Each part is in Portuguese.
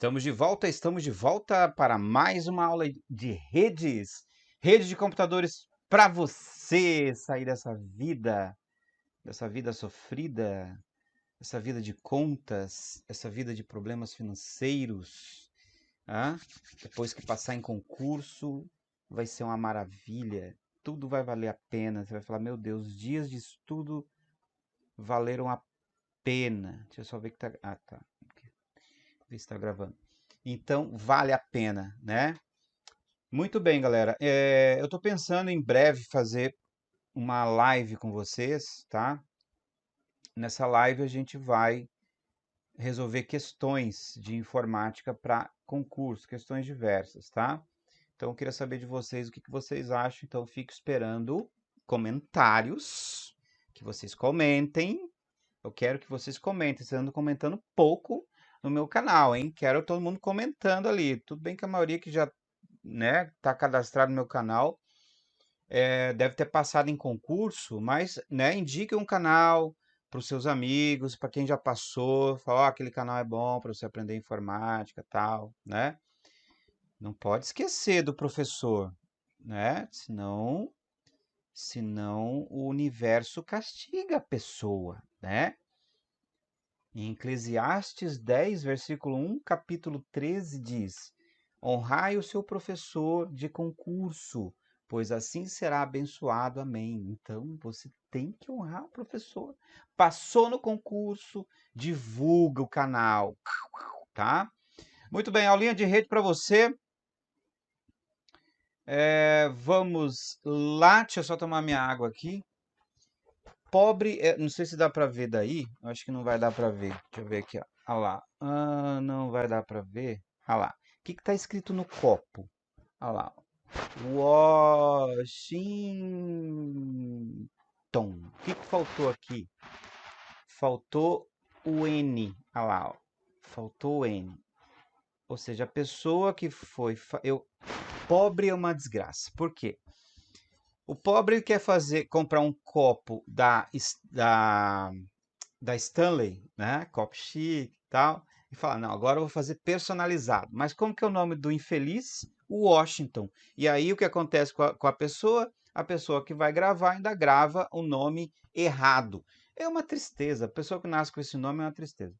Estamos de volta para mais uma aula de redes. Rede de computadores para você sair dessa vida sofrida, essa vida de contas, essa vida de problemas financeiros. Ah? Depois que passar em concurso, vai ser uma maravilha. Tudo vai valer a pena. Você vai falar, meu Deus, os dias de estudo valeram a pena. Deixa eu só ver que tá... Ah, tá. Ver se está gravando. Então, vale a pena, né? Muito bem, galera. Eu estou pensando em breve fazer uma live com vocês, tá? Nessa live a gente vai resolver questões de informática para concurso, questões diversas, tá? Então, eu queria saber de vocês o que vocês acham. Então, fico esperando comentários, que vocês comentem. Eu quero que vocês comentem. Vocês andam comentando pouco no meu canal, hein? Quero todo mundo comentando ali. Tudo bem que a maioria que já, né, tá cadastrado no meu canal deve ter passado em concurso, mas, né, indique um canal para os seus amigos, para quem já passou, fala, ó, aquele canal é bom para você aprender informática, tal, né? Não pode esquecer do professor, né? Senão o universo castiga a pessoa, né? Em Eclesiastes 10, versículo 1, capítulo 13 diz: honrai o seu professor de concurso, pois assim será abençoado. Amém. Então você tem que honrar o professor. Passou no concurso, divulga o canal, tá? Muito bem, aulinha de rede para você. Vamos lá, deixa eu só tomar minha água aqui. Pobre, não sei se dá para ver daí, eu acho que não vai dar para ver. Deixa eu ver aqui, ó. Ah lá. Ah, não vai dar para ver. Ah lá. O que está escrito no copo? Ah lá. Washington. O que faltou aqui? Faltou o N. Ah lá, ó. Faltou o N. Ou seja, a pessoa que foi... Pobre é uma desgraça. Por quê? O pobre quer comprar um copo da Stanley, né? Copo chique e tal, e fala, não, agora eu vou fazer personalizado. Mas como que é o nome do infeliz? O Washington. E aí o que acontece com a pessoa? A pessoa que vai gravar ainda grava o nome errado. É uma tristeza. A pessoa que nasce com esse nome é uma tristeza.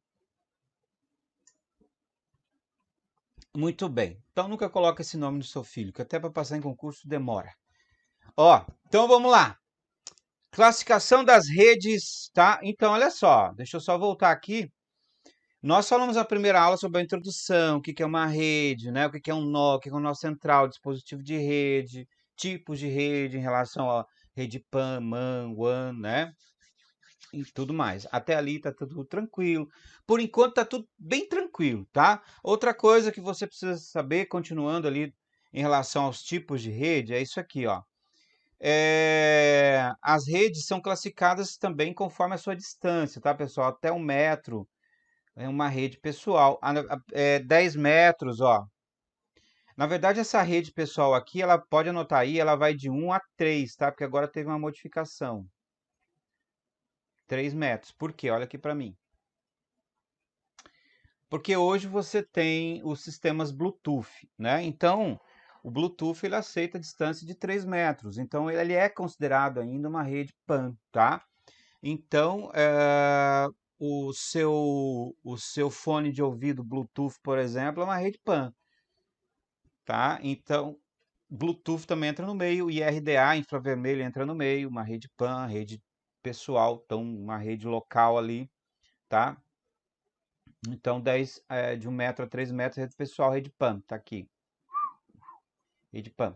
Muito bem. Então nunca coloque esse nome do seu filho, que até para passar em concurso demora. Ó, então vamos lá. Classificação das redes, tá? Então, olha só, deixa eu só voltar aqui. Nós falamos na primeira aula sobre a introdução, o que é uma rede, né? O que é um nó, o que é um nó central, dispositivo de rede, tipos de rede em relação a rede PAN, MAN, WAN, né? E tudo mais. Até ali tá tudo tranquilo. Por enquanto tá tudo bem tranquilo, tá? Outra coisa que você precisa saber, continuando ali em relação aos tipos de rede, é isso aqui, ó. As redes são classificadas também conforme a sua distância, tá, pessoal? Até 1 metro é uma rede pessoal. 10 metros, ó. Na verdade, essa rede pessoal aqui, ela pode anotar aí, ela vai de 1 a 3, tá? Porque agora teve uma modificação. 3 metros. Por quê? Olha aqui para mim. Porque hoje você tem os sistemas Bluetooth, né? Então, o Bluetooth ele aceita a distância de 3 metros. Então, ele é considerado ainda uma rede PAN, tá? Então, o seu fone de ouvido Bluetooth, por exemplo, é uma rede PAN, tá? Então, Bluetooth também entra no meio, e RDA, infravermelho, entra no meio, uma rede PAN, rede pessoal, então uma rede local ali, tá? Então, de 1 metro a 3 metros, rede pessoal, rede PAN, tá aqui. Rede PAN.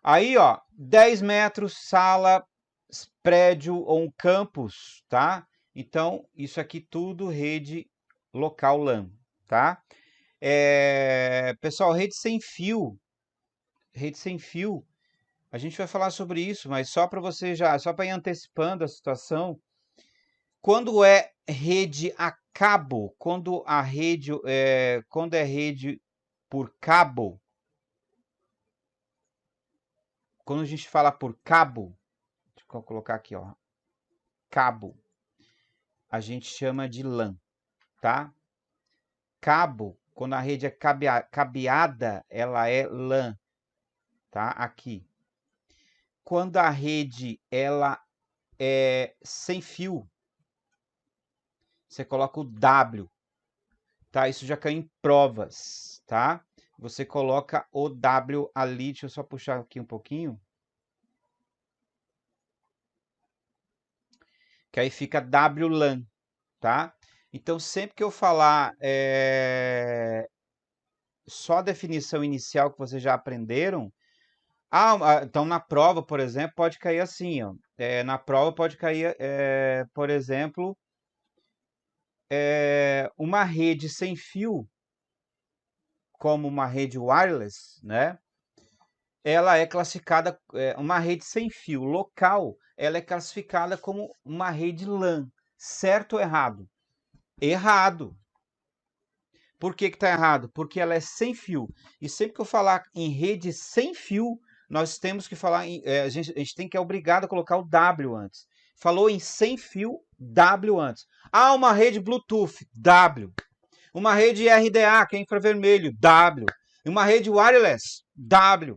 Aí, ó, 10 metros, sala, prédio ou um campus, tá? Então, isso aqui tudo rede local LAN, tá? Pessoal, rede sem fio, a gente vai falar sobre isso, mas só para você só para ir antecipando a situação, quando é rede a cabo, quando é rede por cabo, quando a gente fala por cabo, deixa eu colocar aqui, ó, cabo, a gente chama de LAN, tá? Cabo, Quando a rede é cabeada, ela é LAN, tá? Aqui. Quando a rede ela é sem fio, você coloca o W, tá? Isso já caiu em provas, tá? Você coloca o W ali, deixa eu só puxar aqui um pouquinho. Que aí fica WLAN, tá? Então, sempre que eu falar só a definição inicial que vocês já aprenderam, então na prova, por exemplo, pode cair assim, ó. Na prova pode cair, por exemplo, uma rede sem fio, como uma rede wireless, né? Ela é classificada, uma rede sem fio local, ela é classificada como uma rede LAN. Certo ou errado? Errado. Por que está errado? Porque ela é sem fio. E sempre que eu falar em rede sem fio, nós temos que falar, a gente tem que é obrigado a colocar o W antes. Falou em sem fio, W antes. Ah, uma rede Bluetooth, W. Uma rede RDA, que é infravermelho, W. Uma rede wireless, W.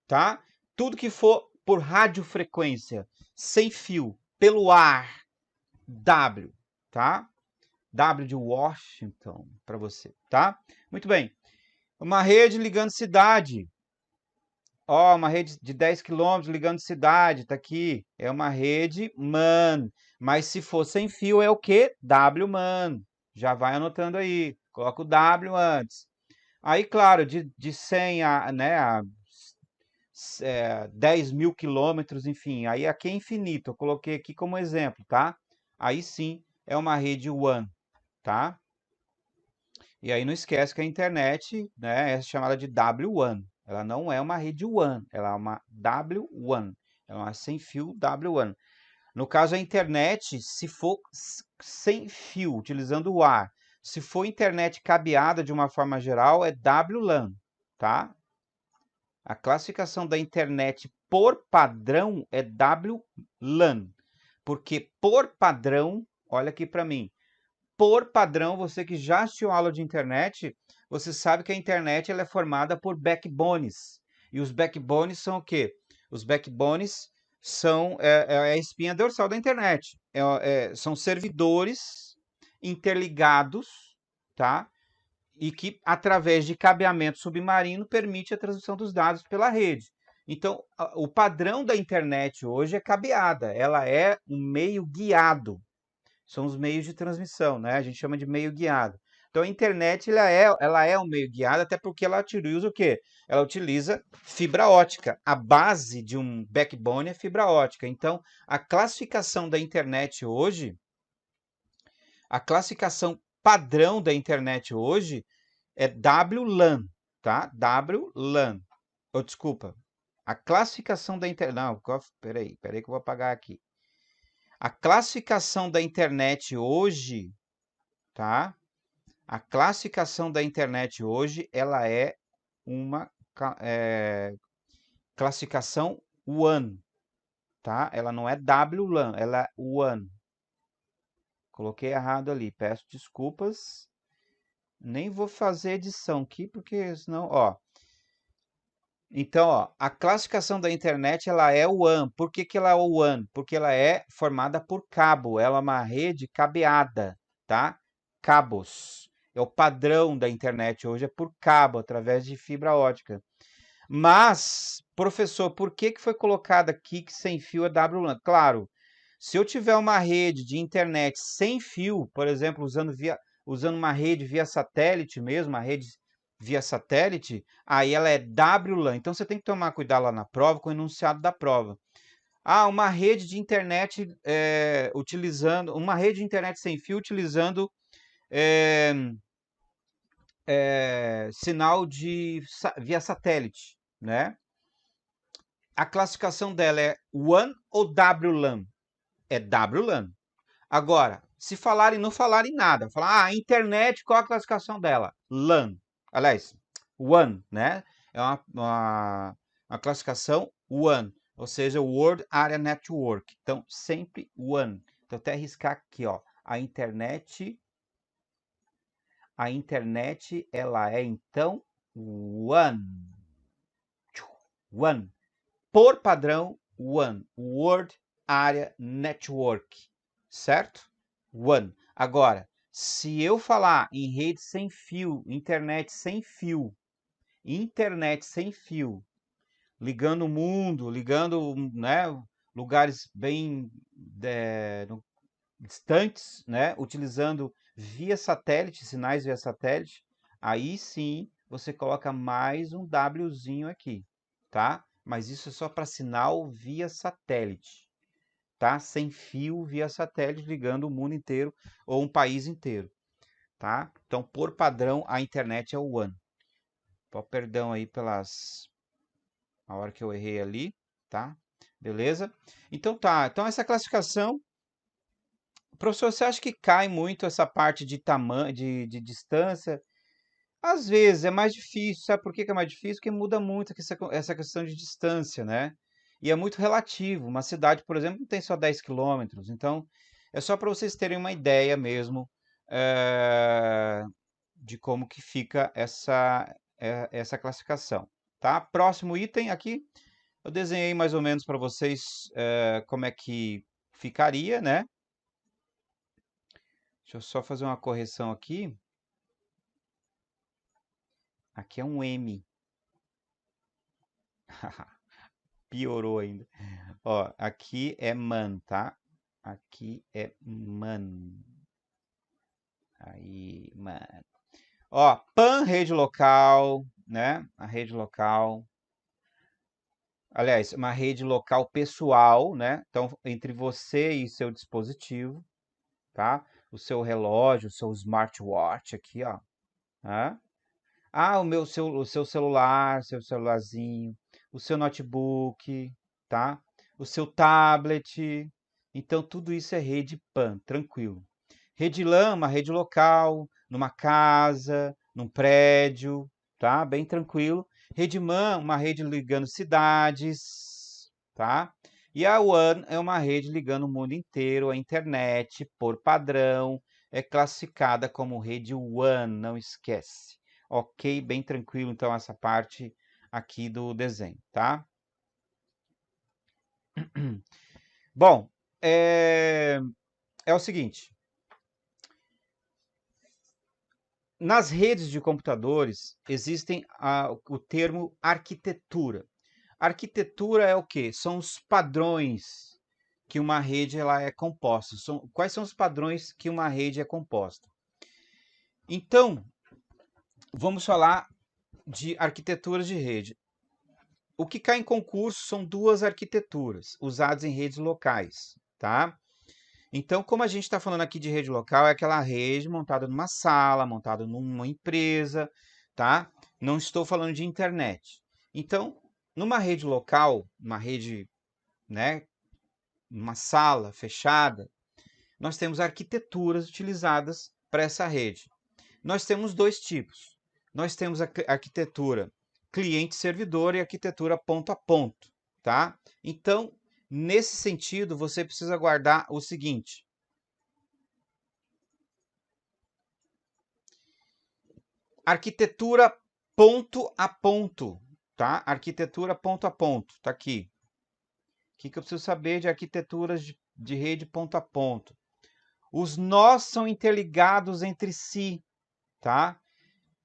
Tá? Tudo que for por radiofrequência, sem fio, pelo ar, W. Tá? W de Washington para você, tá? Muito bem. Uma rede ligando cidade. Ó, uma rede de 10 quilômetros ligando cidade, tá aqui. É uma rede MAN. Mas se for sem fio é o quê? WMAN. Já vai anotando aí. Coloca o W antes. Aí, claro, de 100 a 10 mil quilômetros, enfim. Aí aqui é infinito. Eu coloquei aqui como exemplo, tá? Aí sim é uma rede WAN, tá? E aí não esquece que a internet, né, é chamada de W1. Ela não é uma rede WAN, ela é uma W1. É uma sem fio W1. No caso, a internet, se for sem fio, utilizando o ar, se for internet cabeada de uma forma geral, é WLAN, tá? A classificação da internet por padrão é WLAN. Porque por padrão, olha aqui para mim, por padrão, você que já assistiu aula de internet, você sabe que a internet ela é formada por backbones. E os backbones são o quê? Os backbones são a espinha dorsal da internet. São servidores interligados, tá? E que, através de cabeamento submarino, permite a transmissão dos dados pela rede. Então, o padrão da internet hoje é cabeada. Ela é um meio guiado. São os meios de transmissão, né? A gente chama de meio guiado. Então a internet ela é um meio guiado, até porque ela utiliza o quê? Ela utiliza fibra ótica. A base de um backbone é fibra ótica. Então a classificação da internet hoje, a classificação padrão da internet hoje é WLAN, tá? WLAN. Oh, desculpa. A classificação da internet. Não, peraí que eu vou apagar aqui. A classificação da internet hoje, tá? A classificação da internet hoje, ela é uma classificação WAN, tá? Ela não é WLAN, ela é WAN. Coloquei errado ali, peço desculpas. Nem vou fazer edição aqui, porque senão, ó. Então, ó, a classificação da internet, ela é WAN. Por que ela é WAN? Porque ela é formada por cabo, ela é uma rede cabeada, tá? Cabos. É o padrão da internet hoje, é por cabo, através de fibra ótica. Mas, professor, por que foi colocado aqui que sem fio é WLAN? Claro, se eu tiver uma rede de internet sem fio, por exemplo, usando uma rede via satélite mesmo, uma rede via satélite, aí ela é WLAN. Então você tem que tomar cuidado lá na prova com o enunciado da prova. Ah, uma rede de internet utilizando, uma rede de internet sem fio utilizando sinal via satélite, né? A classificação dela é WAN ou WLAN? É WLAN. Agora, se falarem, não falarem nada, falar, internet, qual a classificação dela? LAN. Aliás, WAN, né? É uma classificação WAN, ou seja, World Area Network. Então, sempre WAN. Então, até arriscar aqui, ó, a internet a internet, ela é, então, WAN. WAN. Por padrão, WAN. Word Area Network. Certo? WAN. Agora, se eu falar em rede sem fio, internet sem fio, ligando o mundo, ligando, né, lugares bem distantes, né, utilizando via satélite, sinais via satélite, aí sim você coloca mais um Wzinho aqui, tá? Mas isso é só para sinal via satélite, tá? Sem fio via satélite ligando o mundo inteiro ou um país inteiro, tá? Então, por padrão, a internet é o WAN. Perdão aí a hora que eu errei ali, tá? Beleza? Então tá, então essa classificação, professor, você acha que cai muito essa parte de tamanho, de distância? Às vezes é mais difícil, sabe por que que é mais difícil? Porque muda muito essa questão de distância, né? E é muito relativo. Uma cidade, por exemplo, não tem só 10 quilômetros, então é só para vocês terem uma ideia mesmo de como que fica essa classificação, tá? Próximo item aqui, eu desenhei mais ou menos para vocês como é que ficaria, né? Deixa eu só fazer uma correção aqui. Aqui é um M. Piorou ainda. Ó, aqui é man, tá? Aqui é man. Aí, man. Ó, PAN, rede local, né? A rede local. Aliás, uma rede local pessoal, né? Então, entre você e seu dispositivo, tá? O seu relógio, o seu smartwatch aqui, ó. Tá? Ah, o seu celular, seu celularzinho, o seu notebook, tá? O seu tablet. Então, tudo isso é rede PAN, tranquilo. Rede LAN, uma rede local, numa casa, num prédio, tá? Bem tranquilo. Rede MAN, uma rede ligando cidades, tá? E a WAN é uma rede ligando o mundo inteiro, a internet, por padrão, é classificada como rede WAN, não esquece. Ok, bem tranquilo, então, essa parte aqui do desenho, tá? Bom, é o seguinte. Nas redes de computadores, existem o termo arquitetura. Arquitetura é o quê? São os padrões que uma rede ela é composta. Quais são os padrões que uma rede é composta? Então, vamos falar de arquiteturas de rede. O que cai em concurso são duas arquiteturas usadas em redes locais, tá? Então, como a gente está falando aqui de rede local, é aquela rede montada numa sala, montada numa empresa, tá? Não estou falando de internet. Então, numa rede local, uma rede, né, uma sala fechada, nós temos arquiteturas utilizadas para essa rede. Nós temos dois tipos. Nós temos a arquitetura cliente-servidor e arquitetura ponto a ponto, tá? Então, nesse sentido, você precisa guardar o seguinte: arquitetura ponto a ponto, tá? Arquitetura ponto a ponto, tá aqui. O que eu preciso saber de arquiteturas de rede ponto a ponto? Os nós são interligados entre si, tá?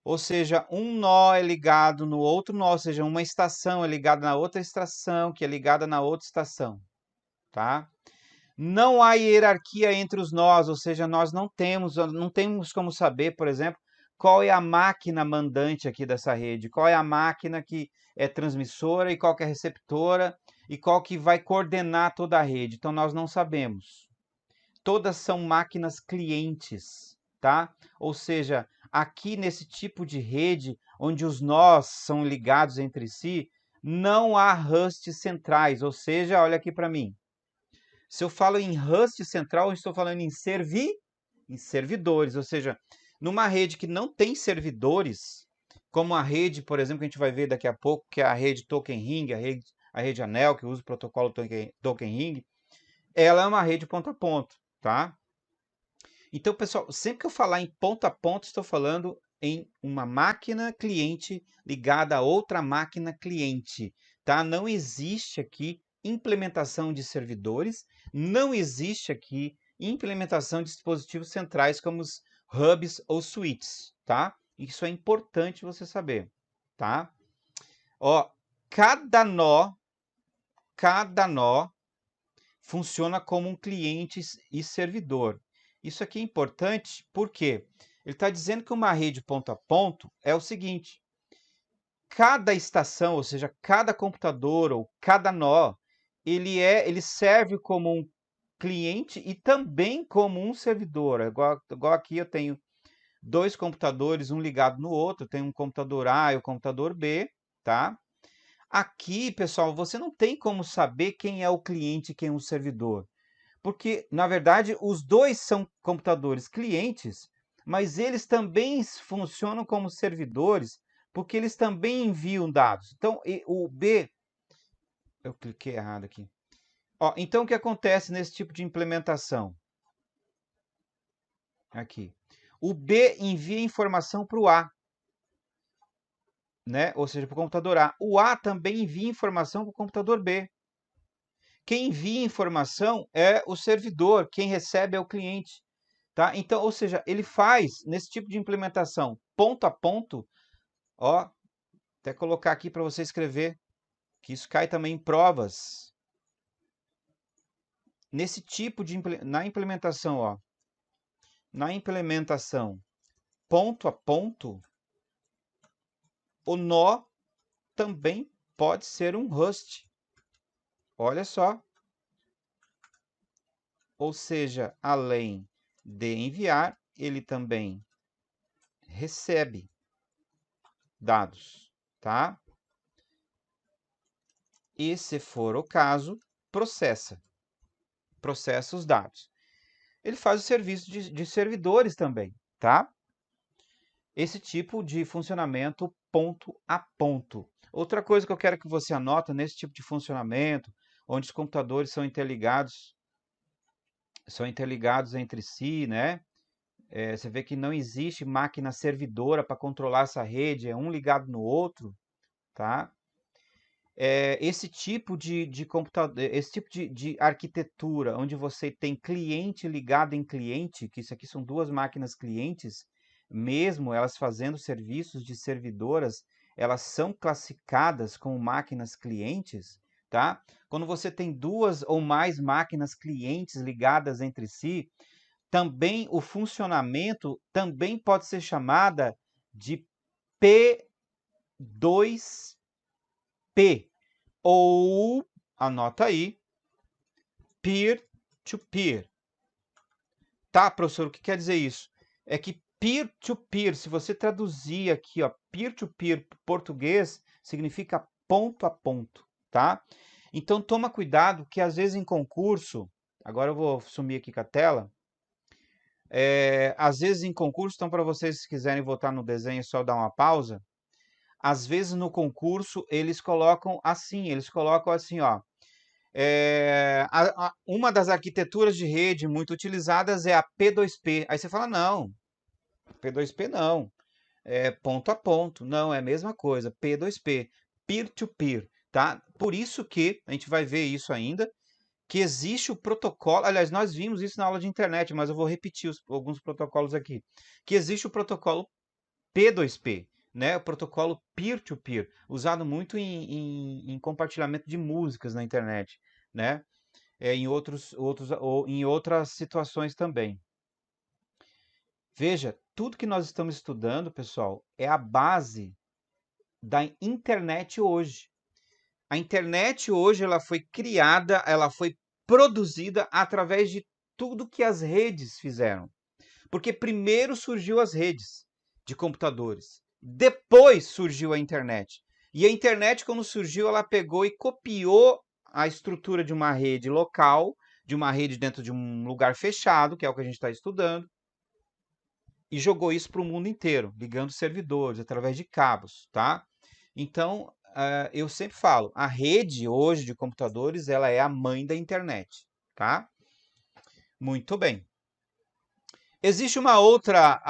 Ou seja, um nó é ligado no outro nó, ou seja, uma estação é ligada na outra estação, que é ligada na outra estação, tá? Não há hierarquia entre os nós, ou seja, nós não temos como saber, por exemplo, qual é a máquina mandante aqui dessa rede, qual é a máquina que é transmissora e qual que é receptora e qual que vai coordenar toda a rede. Então nós não sabemos. Todas são máquinas clientes, tá? Ou seja, aqui nesse tipo de rede, onde os nós são ligados entre si, não há hosts centrais, ou seja, olha aqui para mim. Se eu falo em host central, eu estou falando em servidores, ou seja, numa rede que não tem servidores, como a rede, por exemplo, que a gente vai ver daqui a pouco, que é a rede Token Ring, a rede Anel, que usa o protocolo Token Ring, ela é uma rede ponto a ponto, tá? Então, pessoal, sempre que eu falar em ponto a ponto, estou falando em uma máquina cliente ligada a outra máquina cliente, tá? Não existe aqui implementação de servidores, não existe aqui implementação de dispositivos centrais como os hubs ou switches, tá? Isso é importante você saber, tá? Ó, cada nó funciona como um cliente e servidor. Isso aqui é importante porque ele está dizendo que uma rede ponto a ponto é o seguinte: cada estação, ou seja, cada computador ou cada nó, ele serve como um cliente e também como um servidor. Igual aqui eu tenho dois computadores, um ligado no outro, tem um computador A e o computador B, tá? Aqui, pessoal, você não tem como saber quem é o cliente e quem é o servidor. Porque, na verdade, os dois são computadores clientes, mas eles também funcionam como servidores, porque eles também enviam dados. Então, o B... Eu cliquei errado aqui. Ó, então, o que acontece nesse tipo de implementação? Aqui. O B envia informação para o A, né? Ou seja, para o computador A. O A também envia informação para o computador B. Quem envia informação é o servidor, quem recebe é o cliente. Tá? Então, ou seja, ele faz nesse tipo de implementação ponto a ponto, ó, até colocar aqui para você escrever, que isso cai também em provas. Nesse tipo de na implementação, ó, na implementação ponto a ponto, o nó também pode ser um host. Olha só. Ou seja, além de enviar, ele também recebe dados, tá? E se for o caso, processa os dados. Ele faz o serviço de servidores também, tá? Esse tipo de funcionamento ponto a ponto. Outra coisa que eu quero que você anota nesse tipo de funcionamento, onde os computadores são interligados entre si, né? Você vê que não existe máquina servidora para controlar essa rede, é um ligado no outro, tá? Esse tipo de computador, esse tipo de arquitetura, onde você tem cliente ligado em cliente, que isso aqui são duas máquinas clientes, mesmo elas fazendo serviços de servidoras, elas são classificadas como máquinas clientes, tá? Quando você tem duas ou mais máquinas clientes ligadas entre si, também o funcionamento também pode ser chamada de P2P, ou, anota aí, peer-to-peer. Tá, professor, o que quer dizer isso? É que peer-to-peer, se você traduzir aqui, ó, peer-to-peer português, significa ponto a ponto, tá? Então toma cuidado que às vezes em concurso, agora eu vou sumir aqui com a tela, às vezes em concurso, então para vocês se quiserem voltar no desenho, é só dar uma pausa. Às vezes no concurso eles colocam assim, ó, uma das arquiteturas de rede muito utilizadas é a P2P. Aí você fala, não, P2P não, é ponto a ponto, não, é a mesma coisa, P2P, peer-to-peer, tá? Por isso que, a gente vai ver isso ainda, que existe o protocolo, aliás, nós vimos isso na aula de internet, mas eu vou repetir alguns protocolos aqui, que existe o protocolo P2P, né? O protocolo peer-to-peer, usado muito em compartilhamento de músicas na internet, né? Em em outras situações também. Veja, tudo que nós estamos estudando, pessoal, é a base da internet hoje. A internet hoje ela foi criada, ela foi produzida através de tudo que as redes fizeram. Porque primeiro surgiu as redes de computadores, depois surgiu a internet. E a internet, quando surgiu, ela pegou e copiou a estrutura de uma rede local, de uma rede dentro de um lugar fechado, que é o que a gente está estudando, e jogou isso para o mundo inteiro, ligando servidores através de cabos, tá? Então, eu sempre falo, a rede hoje de computadores, ela é a mãe da internet, tá? Muito bem. Existe uma outra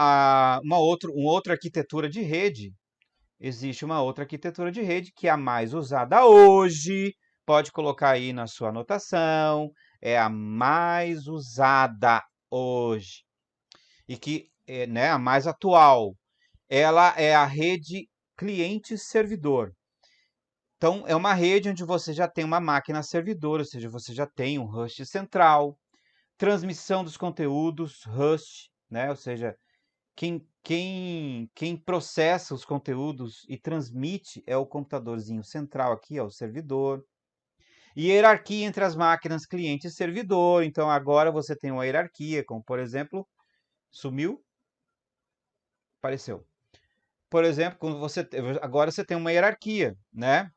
arquitetura de rede. Existe uma outra arquitetura de rede que é a mais usada hoje. Pode colocar aí na sua anotação. É a mais usada hoje. E que é, né, a mais atual. Ela é a rede cliente-servidor. Então, é uma rede onde você já tem uma máquina servidor, ou seja, você já tem um host central, transmissão dos conteúdos, host, né? Ou seja, quem processa os conteúdos e transmite é o computadorzinho central aqui, é o servidor. E hierarquia entre as máquinas cliente e servidor. Então, agora você tem uma hierarquia, como por exemplo, sumiu, apareceu. Por exemplo, quando agora você tem uma hierarquia, né?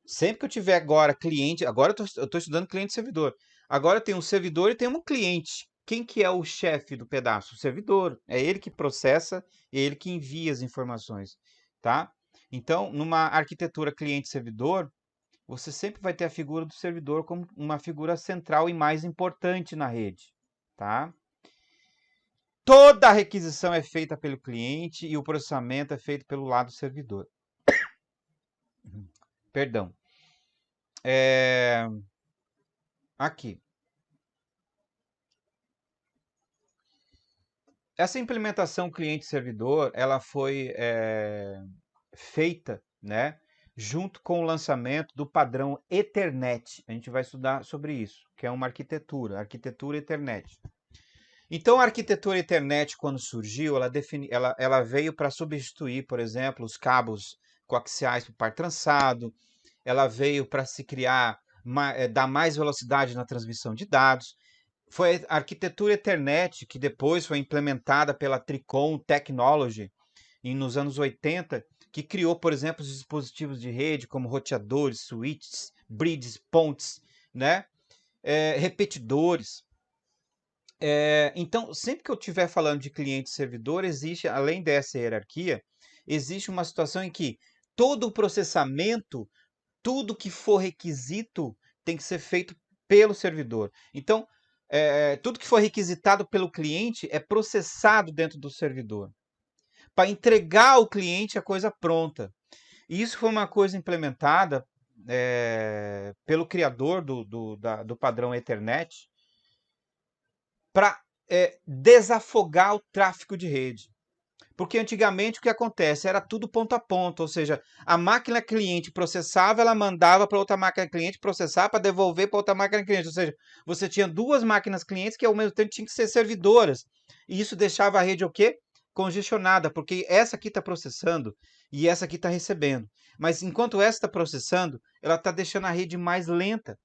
Sempre que eu tiver agora cliente, agora eu estou estudando cliente e servidor. Agora tem um servidor e tem um cliente. Quem que é o chefe do pedaço? O servidor. É ele que processa e é ele que envia as informações, tá? Então, numa arquitetura cliente-servidor, você sempre vai ter a figura do servidor como uma figura central e mais importante na rede, tá? Toda a requisição é feita pelo cliente e o processamento é feito pelo lado servidor. Perdão. Aqui. Essa implementação cliente-servidor, ela foi feita, né, junto com o lançamento do padrão Ethernet. A gente vai estudar sobre isso, que é uma arquitetura Ethernet. Então, a arquitetura Ethernet, quando surgiu, ela veio para substituir, por exemplo, os cabos coaxiais para par trançado, ela veio para se criar, dar mais velocidade na transmissão de dados. Foi a arquitetura Ethernet que depois foi implementada pela Tricom Technology nos anos 80, que criou, por exemplo, os dispositivos de rede como roteadores, switches, bridges, pontes, né? Repetidores. Então, sempre que eu estiver falando de cliente e servidor, existe, além dessa hierarquia, existe uma situação em que todo o processamento, tudo que for requisito, tem que ser feito pelo servidor. Então, tudo que for requisitado pelo cliente é processado dentro do servidor, para entregar ao cliente a coisa pronta. E isso foi uma coisa implementada pelo criador do padrão Ethernet para desafogar o tráfego de rede. Porque antigamente o que acontece era tudo ponto a ponto, ou seja, a máquina cliente processava, ela mandava para outra máquina cliente processar para devolver para outra máquina cliente, ou seja, você tinha duas máquinas clientes que ao mesmo tempo tinham que ser servidoras. E isso deixava a rede o quê? Congestionada, porque essa aqui está processando e essa aqui está recebendo. Mas enquanto essa está processando, ela está deixando a rede mais lenta.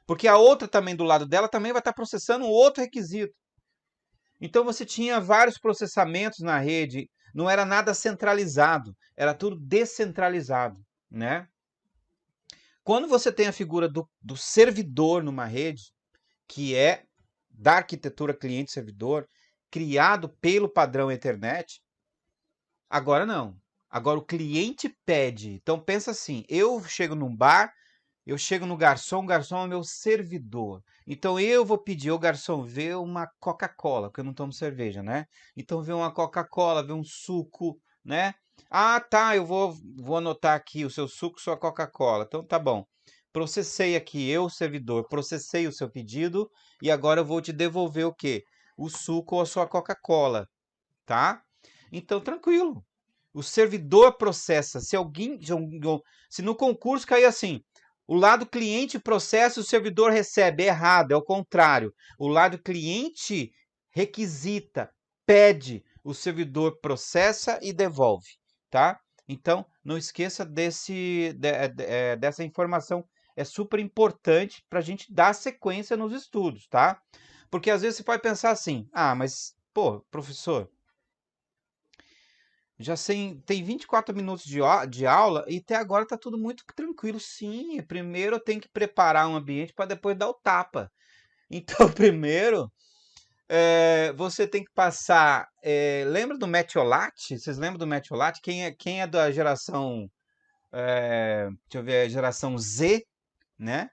Porque a outra também do lado dela também vai estar processando um outro requisito. Então você tinha vários processamentos na rede, não era nada centralizado, era tudo descentralizado, né? Quando você tem a figura do servidor numa rede, que é da arquitetura cliente-servidor, criado pelo padrão Ethernet, agora não. Agora o cliente pede. Então pensa assim, eu chego num bar, eu chego no garçom, o garçom é o meu servidor. Então eu vou pedir ao garçom, vê uma Coca-Cola, porque eu não tomo cerveja, né? Então vê uma Coca-Cola, vê um suco, né? Ah, tá, eu vou anotar aqui o seu suco, sua Coca-Cola. Então tá bom. Processei aqui, eu, servidor, processei o seu pedido e agora eu vou te devolver o quê? O suco ou a sua Coca-Cola, tá? Então tranquilo. O servidor processa. Se no concurso cair assim, o lado cliente processa, o servidor recebe. Errado, é o contrário. O lado cliente requisita, pede, o servidor processa e devolve, tá? Então, não esqueça dessa informação. É super importante para a gente dar sequência nos estudos, tá? Porque às vezes você pode pensar assim, mas, pô, professor, já tem 24 minutos de aula e até agora está tudo muito tranquilo. Sim, primeiro eu tenho que preparar um ambiente para depois dar o tapa. Então, primeiro, você tem que passar. Lembra do Metiolate? Vocês lembram do Metiolate? Quem é da geração. Deixa eu ver, geração Z, né?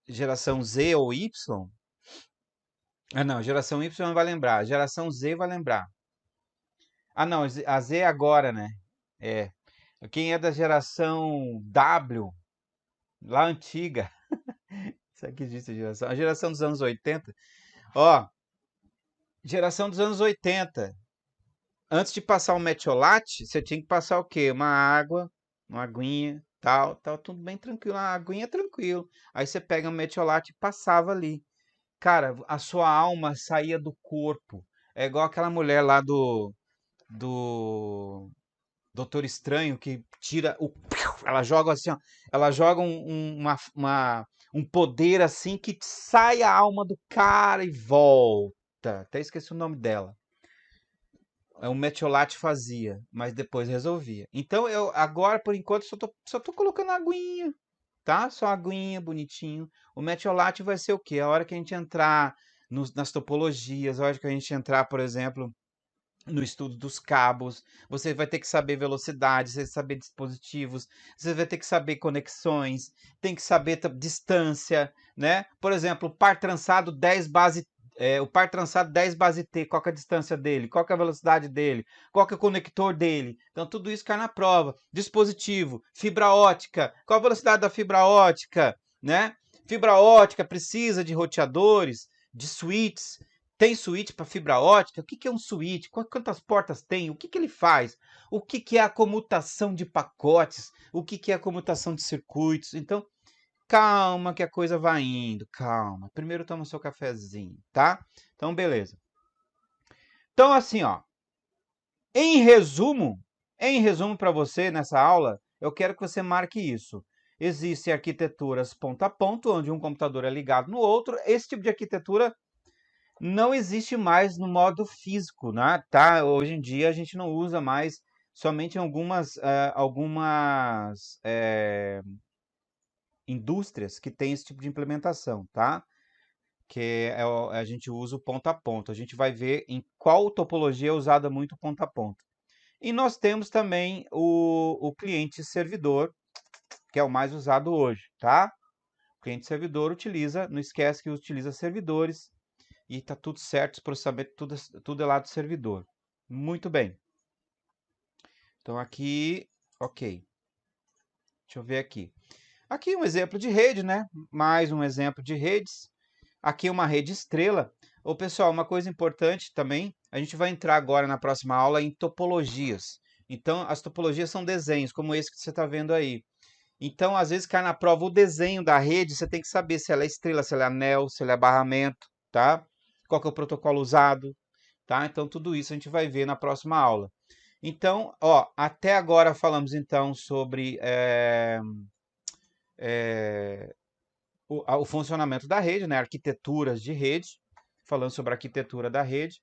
Geração Z ou Y? Ah, não, geração Y não vai lembrar. Geração Z vai lembrar. Ah, não, a Z é agora, né? É. Quem é da geração W, lá antiga. Sabe que existe a geração? A geração dos anos 80. Ó, geração dos anos 80. Antes de passar o metiolate, você tinha que passar o quê? Uma água, uma aguinha, tal, tudo bem tranquilo. A aguinha é tranquilo. Aí você pega o metiolate e passava ali. Cara, a sua alma saía do corpo. É igual aquela mulher lá do Doutor Estranho que tira o. Ela joga assim, ó. Ela joga um poder assim que sai a alma do cara e volta. Até esqueci o nome dela. É um metiolate fazia, mas depois resolvia. Então eu agora, por enquanto, só tô colocando aguinha, tá? Só aguinha, bonitinho. O metiolate vai ser o quê? A hora que a gente entrar nas topologias, a hora que a gente entrar, por exemplo, no estudo dos cabos, você vai ter que saber velocidade, você vai saber dispositivos, você vai ter que saber conexões, tem que saber distância, né? Por exemplo, par trançado 10 base o par trançado 10 base T, qual que é a distância dele, qual que é a velocidade dele, qual que é o conector dele. Então tudo isso cai na prova. Dispositivo, fibra ótica, qual a velocidade da fibra ótica, né? Fibra ótica precisa de roteadores, de switches. Tem switch para fibra ótica? O que é um switch? Quantas portas tem? O que ele faz? O que é a comutação de pacotes? O que é a comutação de circuitos? Então, calma que a coisa vai indo, calma. Primeiro toma o seu cafezinho, tá? Então, beleza. Então, assim, ó, em resumo para você nessa aula, eu quero que você marque isso. Existem arquiteturas ponto a ponto, onde um computador é ligado no outro. Esse tipo de arquitetura não existe mais no modo físico, né? Tá? Hoje em dia a gente não usa mais, somente em algumas indústrias que tem esse tipo de implementação, tá? Que a gente usa o ponto a ponto. A gente vai ver em qual topologia é usada muito ponto a ponto. E nós temos também o cliente servidor, que é o mais usado hoje, tá? O cliente servidor utiliza, não esquece que utiliza servidores, e está tudo certo, os processamentos, tudo é lá do servidor. Muito bem. Então aqui, ok. Deixa eu ver aqui. Aqui um exemplo de rede, né? Mais um exemplo de redes. Aqui uma rede estrela. Ô pessoal, uma coisa importante também, a gente vai entrar agora na próxima aula em topologias. Então as topologias são desenhos, como esse que você está vendo aí. Então, às vezes cai na prova o desenho da rede, você tem que saber se ela é estrela, se ela é anel, se ela é barramento, tá? Qual que é o protocolo usado, tá? Então, tudo isso a gente vai ver na próxima aula. Então, ó, até agora falamos então sobre o funcionamento da rede, né? Arquiteturas de rede, falando sobre a arquitetura da rede.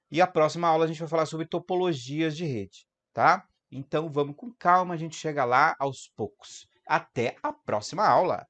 E a próxima aula a gente vai falar sobre topologias de rede, tá? Então, vamos com calma, a gente chega lá aos poucos. Até a próxima aula!